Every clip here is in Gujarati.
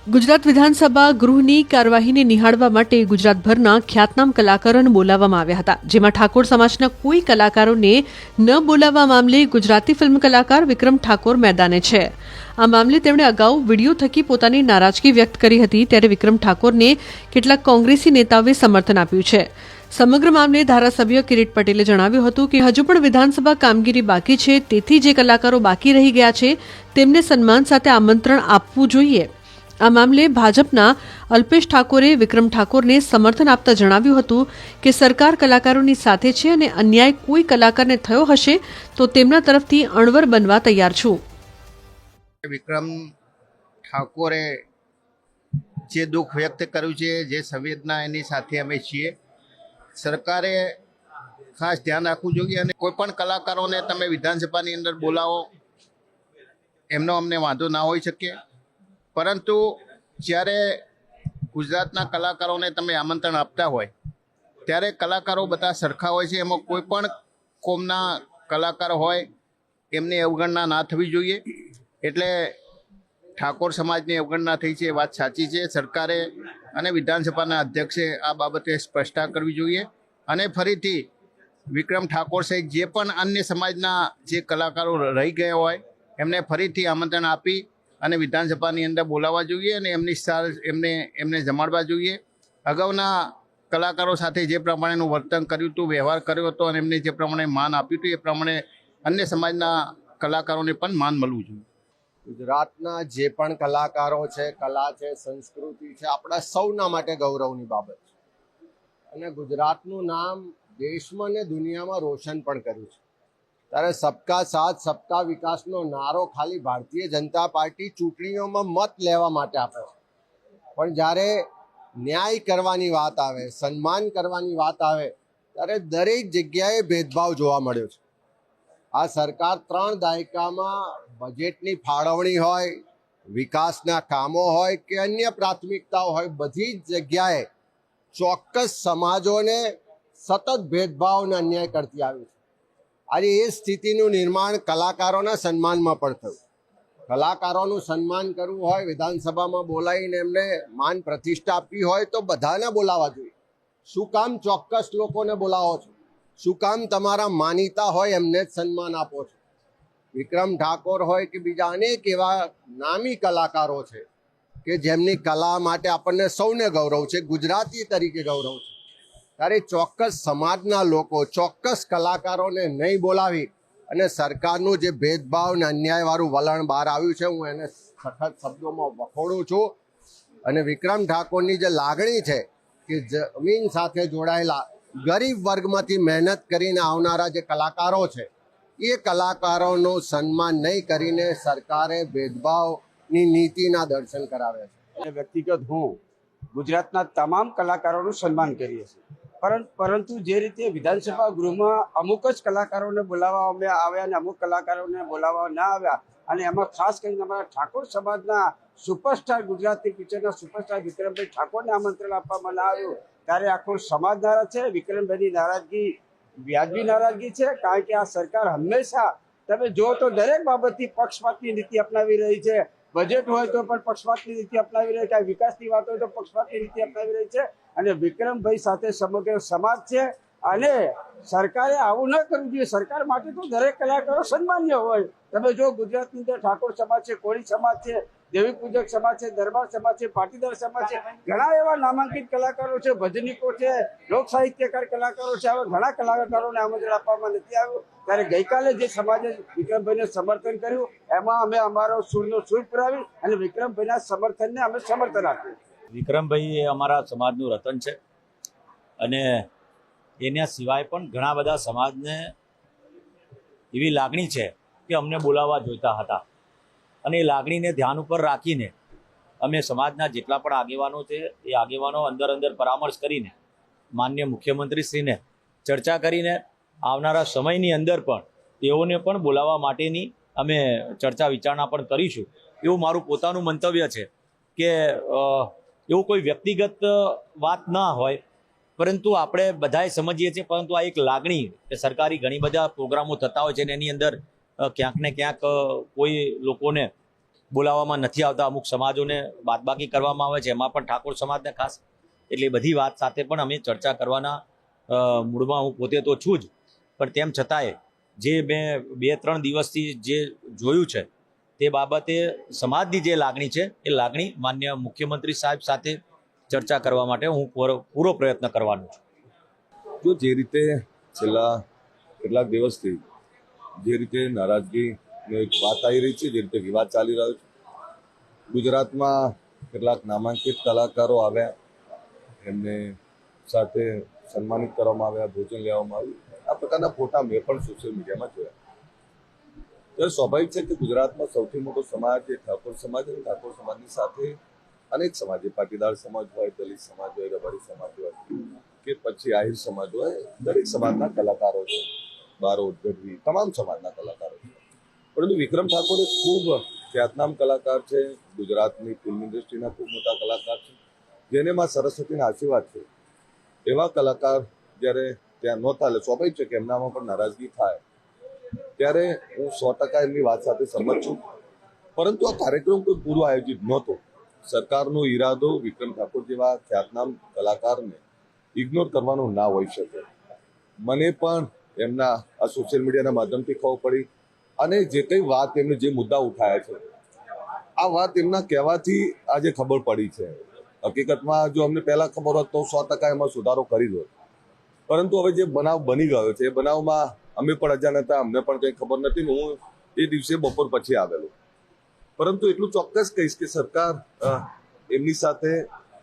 ગુજરાત વિધાનસભા ગૃહની કાર્યવાહીને નિહાળવા માટે ગુજરાતભરના ખ્યાતનામ કલાકારોને બોલાવવામાં આવ્યા હતા, જેમાં ઠાકોર સમાજના કોઈ કલાકારોને ન બોલાવવા મામલે ગુજરાતી ફિલ્મ કલાકાર વિક્રમ ઠાકોર મેદાને છે। આ મામલે તેમણે અગાઉ વિડીયો થકી પોતાની નારાજગી વ્યક્ત કરી હતી, ત્યારે વિક્રમ ઠાકોરને કેટલાક કોંગ્રેસી નેતાઓએ સમર્થન આપ્યું છે। સમગ્ર મામલે ધારાસભ્ય કિરીટ પટેલે જણાવ્યું હતું કે હજુ પણ વિધાનસભા કામગીરી બાકી છે, તેથી જે કલાકારો બાકી રહી ગયા છે તેમને સન્માન સાથે આમંત્રણ આપવું જોઈએ। આ મામલે ભાજપના અલ્પેશ ઠાકોરે વિક્રમ ઠાકોરને સમર્થન આપતા જણાવ્યું હતું કે સરકાર કલાકારોની સાથે છે અને અન્યાય કોઈ કલાકારને થયો હશે તો તેમના તરફથી અણવર બનવા તૈયાર છું। વિક્રમ ઠાકોરે જે દુઃખ વ્યક્ત કર્યું છે, જે સંવેદના એની સાથે અમે છીએ। સરકારે ખાસ ધ્યાન રાખવું જોઈએ અને કોઈ પણ કલાકારોને તમે વિધાનસભાની અંદર બોલાવો એમનો અમને વાંધો ના હોઈ શકે, પરંતુ જ્યારે ગુજરાતના કલાકારોને તમે આમંત્રણ આપતા હોય ત્યારે કલાકારો બધા સરખા હોય છે, એમાં કોઈ પણ કોમના કલાકાર હોય એમની અવગણના ના થવી જોઈએ। એટલે ઠાકોર સમાજની અવગણના થઈ છે એ વાત સાચી છે। સરકારે અને વિધાનસભાના અધ્યક્ષે આ બાબતે સ્પષ્ટતા કરવી જોઈએ અને ફરીથી વિક્રમ ઠાકોર સહિત જે પણ અન્ય સમાજના જે કલાકારો રહી ગયા હોય એમને ફરીથી આમંત્રણ આપી અને વિધાનસભાની અંદર બોલાવવા જોઈએ અને એમને જમાડવા જોઈએ। અગાઉના કલાકારો સાથે જે પ્રમાણેનું વર્તન કર્યું હતું, વ્યવહાર કર્યો હતો અને એમને જે પ્રમાણે માન આપ્યું હતું એ પ્રમાણે અન્ય સમાજના કલાકારોને પણ માન મળવું જોઈએ। ગુજરાતના જે પણ કલાકારો છે, કલા છે, સંસ્કૃતિ છે, આપણા સૌના માટે ગૌરવની બાબત છે અને ગુજરાતનું નામ દેશમાં ને દુનિયામાં રોશન પણ કર્યું છે। ત્યારે સબકા સાથ સબકા વિકાસનો નારો ખાલી ભારતીય જનતા પાર્ટી ચૂંટણીઓમાં મત લેવા માટે આપે છે, પણ જ્યારે ન્યાય કરવાની વાત આવે, સન્માન કરવાની વાત આવે ત્યારે દરેક જગ્યાએ ભેદભાવ જોવા મળ્યો છે। આ સરકાર 3 દાયકામાં બજેટની ફાળવણી હોય, વિકાસના કામો હોય કે અન્ય પ્રાથમિકતાઓ હોય, બધી જ જગ્યાએ ચોક્કસ સમાજોને સતત ભેદભાવ અને અન્યાય કરતી આવી છે। આજે એ સ્થિતિનું નિર્માણ કલાકારોના સન્માનમાં પણ થયું। કલાકારોનું સન્માન કરવું હોય, વિધાનસભામાં બોલાવીને એમને માન પ્રતિષ્ઠા આપવી હોય તો બધાને બોલાવવા જોઈએ। શું કામ ચોક્કસ લોકોને બોલાવો છો? શું કામ તમારા માનીતા હોય એમને જ સન્માન આપો છો? વિક્રમ ઠાકોર હોય કે બીજા અનેક એવા નામી કલાકારો છે કે જેમની કલા માટે આપણને સૌને ગૌરવ છે, ગુજરાતી તરીકે ગૌરવ છે, ત્યારે ચોક્કસ સમાજના લોકો, ચોક્કસ કલાકારોને નહીં બોલાવી અને સરકારનું જે ભેદભાવ અને અન્યાયવાળું વલણ બહાર આવ્યું છે, હું એને સખત શબ્દોમાં વખોડું છું। અને વિક્રમ ઠાકોરની જે લાગણી છે કે જમીન સાથે જોડાયેલા ગરીબ વર્ગમાંથી મહેનત કરીને આવનારા જે કલાકારો છે એ કલાકારોનું સન્માન નહીં કરીને સરકારે ભેદભાવની નીતિના દર્શન કરાવ્યા છે। વ્યક્તિગત હું ગુજરાતના તમામ કલાકારોનું સન્માન કરીએ છીએ, પરંતુ જે રીતે વિધાનસભા ગૃહમાં અમુક જ કલાકારોને બોલાવવામાં આવ્યા અને અમુક કલાકારોને બોલાવવા ના આવ્યા, અને એમાં ખાસ કરીને અમારા ઠાકોર સમાજના સુપરસ્ટાર, ગુજરાતી પિક્ચરના સુપરસ્ટાર વિક્રમભાઈ ઠાકોરને આમંત્રણ આપવામાં ના આવ્યું ત્યારે આખો સમાજ નારાજ છે। વિક્રમભાઈની નારાજગી વ્યાજબી નારાજગી છે, કારણ કે આ સરકાર હંમેશા તમે જો તો દરેક બાબતથી પક્ષપાતની નીતિ અપનાવી રહી છે। બજેટ હોય તો પણ પક્ષપાતની નીતિ અપનાવી રહી છે, વિકાસની વાત હોય તો પક્ષપાતની નીતિ અપનાવી રહી છે અને વિક્રમભાઈ સાથે સમગ્ર સમાજ છે અને સરકારે આવું ન કરવું જોઈએ। સરકાર માટે તો દરેક કલાકારો સન્માન્ય હોય। તમે જો ગુજરાતની અંદર ઠાકોર સમાજ છે, કોળી સમાજ છે, દેવી પૂજક સમાજ છે, દરબાર સમાજ છે, પાટીદાર સમાજ છે, ઘણા એવા નામાંકિત કલાકારો છે, ભજનીકો છે, લોક સાહિત્યકાર કલાકારો છે, આવા ઘણા કલાકારોને આમંત્રણ આપવામાં નથી આવ્યું। ત્યારે ગઈકાલે જે સમાજે વિક્રમભાઈને સમર્થન કર્યું એમાં અમે અમારો સૂરનો સૂર પુરાવી અને વિક્રમભાઈના સમર્થનને અમે સમર્થન આપ્યું। વિક્રમભાઈ એ અમારા સમાજનું રતન છે અને એના સિવાય પણ ઘણા બધા સમાજને એવી લાગણી છે કે અમને બોલાવવા જોઈતા હતા અને એ લાગણીને ધ્યાન ઉપર રાખીને અમે સમાજના જેટલા પણ આગેવાનો છે એ આગેવાનો અંદર પરામર્શ કરીને માનનીય મુખ્યમંત્રીશ્રીને ચર્ચા કરીને આવનારા સમયની અંદર પણ તેઓને પણ બોલાવવા માટેની અમે ચર્ચા વિચારણા પણ કરીશું એવું મારું પોતાનું મંતવ્ય છે કે એવું કોઈ વ્યક્તિગત વાત ના હોય, પરંતુ આપણે બધાએ સમજીએ છીએ, પરંતુ આ એક લાગણી કે સરકારી ઘણી બધા પ્રોગ્રામો થતા હોય છે અને એની અંદર ક્યાંક ને ક્યાંક કોઈ લોકોને બોલાવવામાં નથી આવતા, અમુક સમાજોને બાદબાકી કરવામાં આવે છે, એમાં પણ ઠાકોર સમાજને ખાસ. એટલે એ બધી વાત સાથે પણ અમે ચર્ચા કરવાના મૂડમાં હું પોતે તો છું જ, પણ તેમ છતાંય જે મેં 2-3 દિવસથી જે જોયું છે તે બાબતે સમાજની જે લાગણી છે એ લાગણી માન્ય મુખ્યમંત્રી સાહેબ સાથે ચર્ચા કરવા માટે હું પૂરો પ્રયત્ન કરવાનો છું. જો જે રીતે છેલ્લા કેટલાક દિવસથી જે રીતે નારાજગીની એક વાત આવી રહી છે, જે રીતે વિવાદ ચાલી રહ્યો છે, ગુજરાતમાં કેટલાક નામાંકિત કલાકારો આવ્યા, એમને સાથે સન્માનિત કરવામાં આવ્યા, ભોજન લેવામાં આવ્યું, આ પ્રકારના ફોટા મેં પણ સોશિયલ મીડિયામાં જોયા. ત્યારે સ્વાભાવિક છે કે ગુજરાતમાં સૌથી મોટો સમાજ એ ઠાકોર સમાજ, અને ઠાકોર સમાજની સાથે અનેક સમાજ, પાટીદાર સમાજ હોય, દલિત સમાજ હોય, રબારી સમાજ હોય કે પછી આહિર સમાજ હોય, દરેક સમાજના કલાકારો છે, બારોટ, ગઢવી, તમામ સમાજના કલાકારો છે. પરંતુ વિક્રમ ઠાકોર એક ખૂબ ખ્યાતનામ કલાકાર છે, ગુજરાતની ફિલ્મ ઇન્ડસ્ટ્રીના ખૂબ મોટા કલાકાર છે, જેને માં સરસ્વતીના આશીર્વાદ છે. એવા કલાકાર જ્યારે ત્યાં નહોતા, એટલે સ્વાભાવિક છે કે એમનામાં પણ નારાજગી થાય. ત્યારે હું 100% એમની વાત સાથે સહમત છું. પરંતુ આ કાર્યક્રમ કોઈ પૂર્વ આયોજિત નહોતો. સરકારનો ઈરાદો વિક્રમ ઠાકોર જેવા ખ્યાતનામ કલાકારને ઇગ્નોર કરવાનો ના હોઈ શકે. મને પણ એમના આ સોશિયલ મીડિયાના માધ્યમથી ખબર પડી, અને જે કંઈ વાત એમને જે મુદ્દા ઉઠાયા છે, આ વાત એમના કહેવાથી આજે ખબર પડી છે. હકીકતમાં જો અમને પહેલા ખબર હોત તો 100% એમાં સુધારો કરી દો. પરંતુ હવે જે બનાવ બની ગયો છે, એ બનાવમાં અમે પણ અજાણ હતા, અમને પણ કંઈ ખબર નથી. હું એ દિવસે બપોર પછી આવેલો. પરંતુ એટલું ચોક્કસ કહીશ કે સરકાર એમની સાથે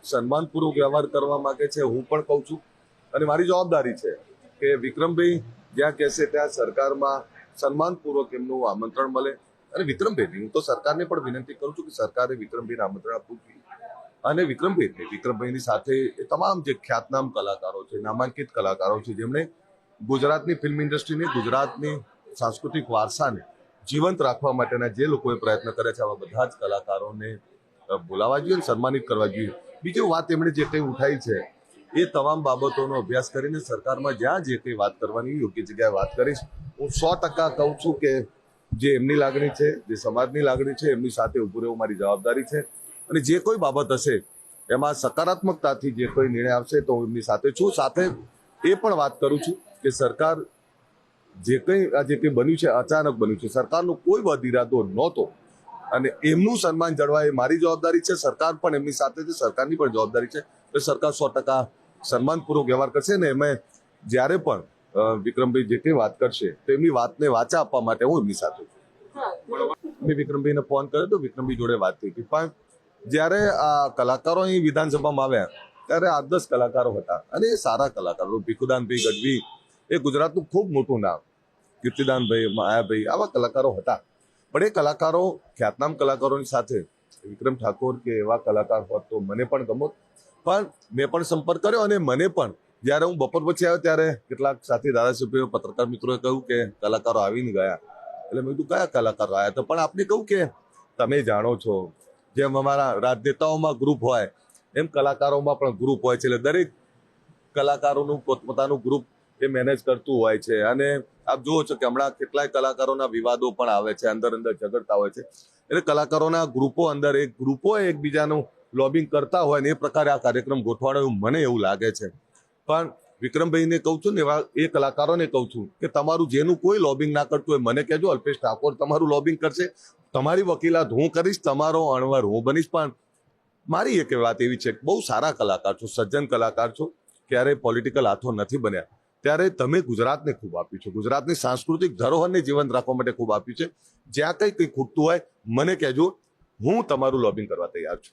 સન્માનપૂર્વક વ્યવહાર કરવા માંગે છે. હું પણ કહું છું, અને મારી જવાબદારી છે કે વિક્રમભાઈ જ્યાં કહેશે ત્યાં સરકારમાં સન્માનપૂર્વક એમનું આમંત્રણ મળે. અને વિક્રમભાઈને હું તો સરકારને પણ વિનંતી કરું છું કે સરકારે વિક્રમભાઈને આમંત્રણ આપવું જોઈએ. અને વિક્રમભાઈની સાથે એ તમામ જે ખ્યાતનામ કલાકારો છે, નામાંકિત કલાકારો છે, જેમણે ગુજરાતની ફિલ્મ ઇન્ડસ્ટ્રીને, ગુજરાતની સાંસ્કૃતિક વારસાને જીવંત રાખવા માટેના જે લોકોએ પ્રયત્ન કર્યા છે, આવા બધા જ કલાકારોને બોલાવવા જોઈએ અને સન્માનિત કરવા જોઈએ. બીજી વાત એમણે જે કંઈ ઉઠાઈ છે, એ તમામ બાબતોનો અભ્યાસ કરીને સરકારમાં જ્યાં જે કંઈ વાત કરવાની યોગ્ય જગ્યાએ વાત કરીશ. હું 100% કહું છું કે જે એમની લાગણી છે, જે સમાજની લાગણી છે, એમની સાથે ઊભું રહેવું મારી જવાબદારી છે. અને જે કોઈ બાબત હશે એમાં સકારાત્મકતાથી જે કોઈ નિર્ણય આવશે તો હું એમની સાથે છું. સાથે એ પણ વાત કરું છું કે સરકાર જે કંઈ બન્યું છે, અચાનક બન્યું છે, સરકારનો કોઈ બદ ઇરાદો નહોતો, અને એમનું સન્માન જળવાય એ મારી જવાબદારી છે. સરકાર પણ એમની સાથે છે, સરકારની પણ જવાબદારી છે કે સરકાર 100% સન્માનપૂર્વક વ્યવહાર કરશે. ને એમાં જ્યારે પણ વિક્રમભાઈ જે કંઈ વાત કરશે તો એમની વાતને વાચા આપવા માટે હું એમની સાથે છું. મેં વિક્રમભાઈને ફોન કર્યો તો વિક્રમભાઈ જોડે વાત થઈ હતી. પણ જ્યારે આ કલાકારો અહીં વિધાનસભામાં આવ્યા ત્યારે 8-10 કલાકારો હતા, અને એ સારા કલાકારો. ભીખુદાનભાઈ ગઢવી એ ગુજરાતનું ખૂબ મોટું નામ, કીર્તિદાનભાઈ, માયાભાઈ, આવા કલાકારો હતા. પણ એ કલાકારો, ખ્યાતનામ કલાકારોની સાથે વિક્રમ ઠાકોર કે એવા કલાકાર હોત તો મને પણ ગમત. પણ મેં પણ સંપર્ક કર્યો, અને મને પણ જ્યારે હું બપોર પછી આવ્યો ત્યારે કેટલાક સાથી ધારાસભ્યો, પત્રકાર મિત્રોએ કહ્યું કે કલાકારો આવીને ગયા. એટલે મેં કીધું કયા કલાકારો આવ્યા? તો પણ આપને કહું કે તમે જાણો છો, જેમ અમારા રાજનેતાઓમાં ગ્રુપ હોય એમ કલાકારોમાં પણ ગ્રુપ હોય છે. એટલે દરેક કલાકારોનું પોતપોતાનું ગ્રુપ એ મેનેજ કરતું હોય છે. અને આપ જુઓ છો કે હમણાં કેટલાય કલાકારોના વિવાદો પણ આવે છે, અંદર ઝઘડતા હોય છે. એટલે કલાકારોના ગ્રુપો અંદર એકબીજાનું લોબિંગ કરતા હોય ને એ પ્રકારે આ કાર્યક્રમ ગોઠવાડો એવું મને એવું લાગે છે. પણ વિક્રમભાઈને કહું છું ને, એવા એ કલાકારોને કહું છું કે તમારું જેનું કોઈ લોબિંગ ના કરતું હોય મને કહેજો. અલ્પેશ ઠાકોર તમારું લોબિંગ કરશે, તમારી વકીલાત હું કરીશ, તમારો અણવર હું બનીશ. પણ મારી એક વાત એવી છે કે બહુ સારા કલાકાર છો, સજ્જન કલાકાર છો, ક્યારેય પોલિટિકલ હાથો નથી બન્યા. ત્યારે તમે ગુજરાતને ખૂબ આપ્યું છે, ગુજરાતની સાંસ્કૃતિક ધરોહરને જીવંત રાખવા માટે ખૂબ આપ્યું છે. જ્યાં કંઈ ખૂટતું હોય મને કહેજો, હું તમારું લોબિંગ કરવા તૈયાર છું.